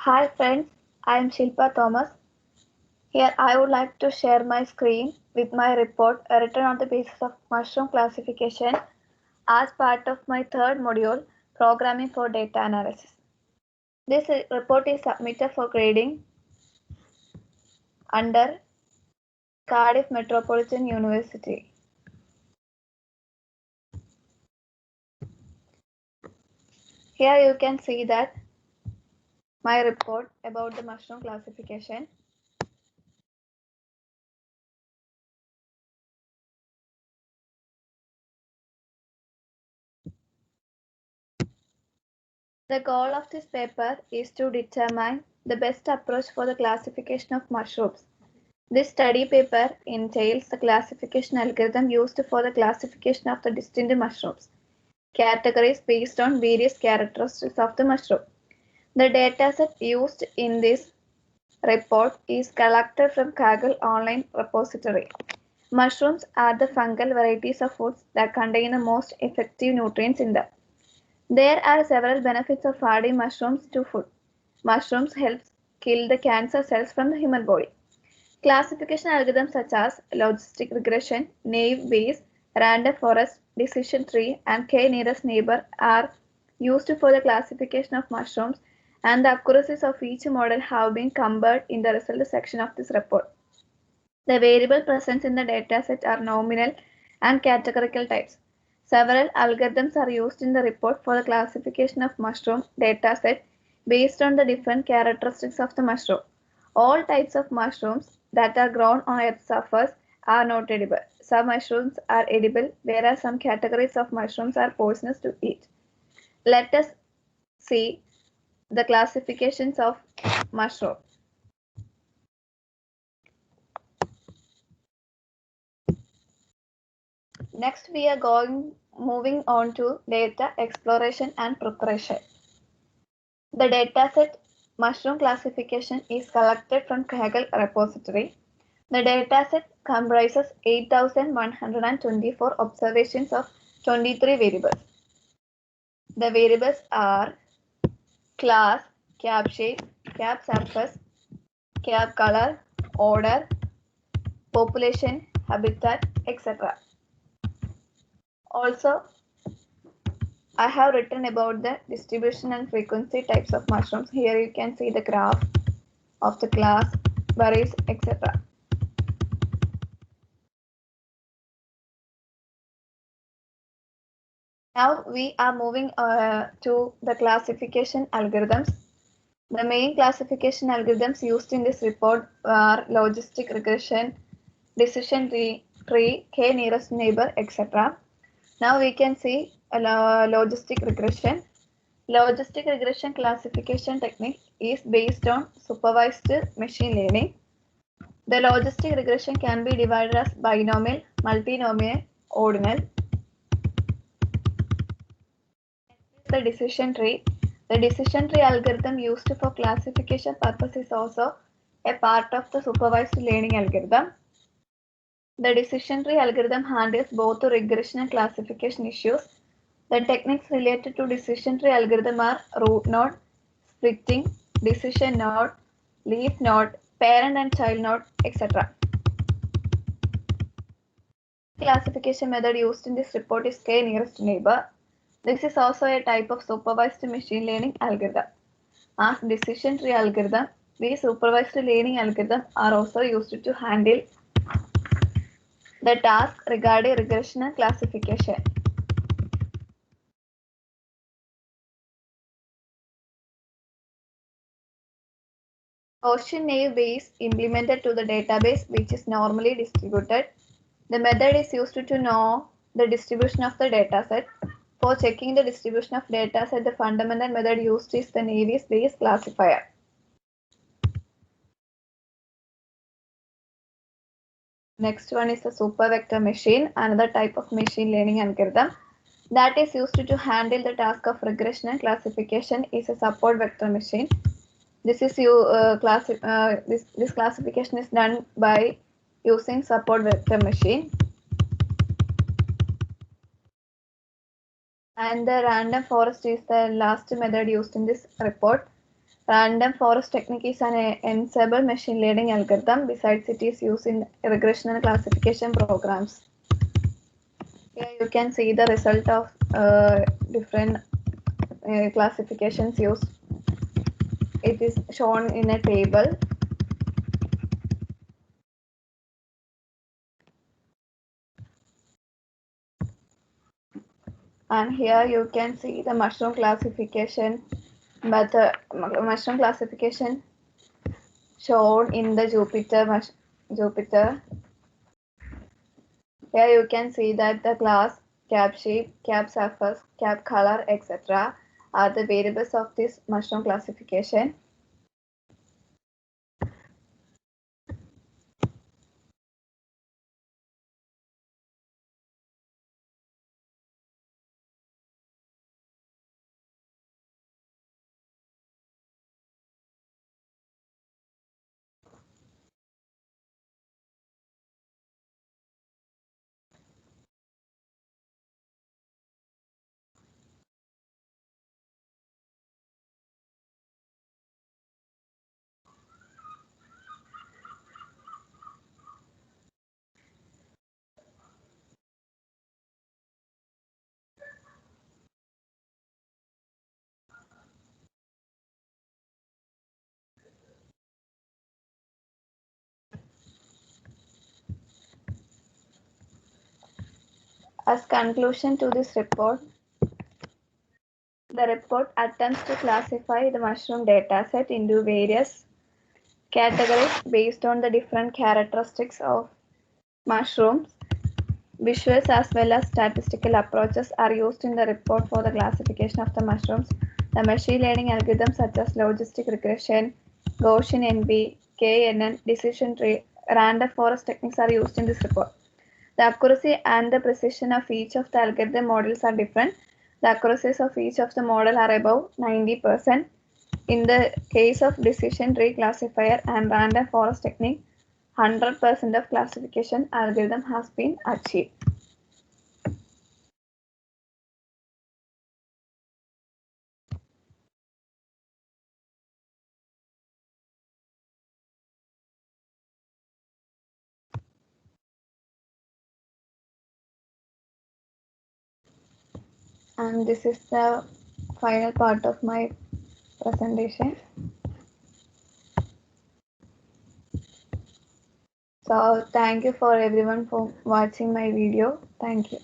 Hi friends, I am Shilpa Thomas. Here I would like to share my screen with my report written on the basis of mushroom classification as part of my third module, Programming for Data Analysis. This report is submitted for grading under Cardiff Metropolitan University. Here you can see that my report about the mushroom classification. The goal of this paper is to determine the best approach for the classification of mushrooms. This study paper entails the classification algorithm used for the classification of the distinct mushrooms, categories based on various characteristics of the mushroom. The dataset used in this report is collected from Kaggle online repository. Mushrooms are the fungal varieties of foods that contain the most effective nutrients in them. There are several benefits of adding mushrooms to food. Mushrooms help kill the cancer cells from the human body. Classification algorithms such as logistic regression, naive Bayes, random forest, decision tree, and k-nearest neighbor are used for the classification of mushrooms, and the accuracies of each model have been compared in the result section of this report. The variable present in the dataset are nominal and categorical types. Several algorithms are used in the report for the classification of mushroom dataset based on the different characteristics of the mushroom. All types of mushrooms that are grown on Earth's surface are not edible. Some mushrooms are edible, whereas some categories of mushrooms are poisonous to eat. Let us see the classifications of mushroom. Next, we are moving on to data exploration and preparation. The dataset mushroom classification is collected from Kaggle repository. The dataset comprises 8,124 observations of 23 variables. The variables are class, cap shape, cap surface, cap color, order, population, habitat, etc. Also, I have written about the distribution and frequency types of mushrooms. Here you can see the graph of the class, berries, etc. Now we are moving to the classification algorithms. The main classification algorithms used in this report are logistic regression, decision tree, k-nearest neighbor, etc. Now we can see logistic regression. Logistic regression classification technique is based on supervised machine learning. The logistic regression can be divided as binomial, multinomial, ordinal. The decision tree. The decision tree algorithm used for classification purpose is also a part of the supervised learning algorithm. The decision tree algorithm handles both regression and classification issues. The techniques related to decision tree algorithm are root node, splitting, decision node, leaf node, parent and child node, etc. Classification method used in this report is k-nearest neighbor. This is also a type of supervised machine learning algorithm. As decision tree algorithm, these supervised learning algorithms are also used to handle the task regarding regression and classification. Gaussian naive Bayes implemented to the database, which is normally distributed. The method is used to know the distribution of the dataset. For checking the distribution of dataset, the fundamental method used is the Navier Bayes classifier. Next one is the super vector machine, another type of machine learning algorithm that is used to handle the task of regression and classification is a support vector machine. This is this classification is done by using support vector machine. And the random forest is the last method used in this report. Random forest technique is an ensemble machine learning algorithm. Besides, it is used in regression and classification programs. Here you can see the result of different classifications used. It is shown in a table. And here you can see the mushroom classification method, mushroom classification shown in the Jupyter. Here you can see that the class, cap shape, cap surface, cap color, etc. are the variables of this mushroom classification. As conclusion to this report, the report attempts to classify the mushroom dataset into various categories based on the different characteristics of mushrooms. Visuals as well as statistical approaches are used in the report for the classification of the mushrooms. The machine learning algorithms such as logistic regression, Gaussian NP, KNN, decision tree, random forest techniques are used in this report. The accuracy and the precision of each of the algorithm models are different. The accuracies of each of the model are above 90%. In the case of decision tree classifier and random forest technique, 100% of classification algorithm has been achieved. And this is the final part of my presentation. So thank you for everyone for watching my video. Thank you.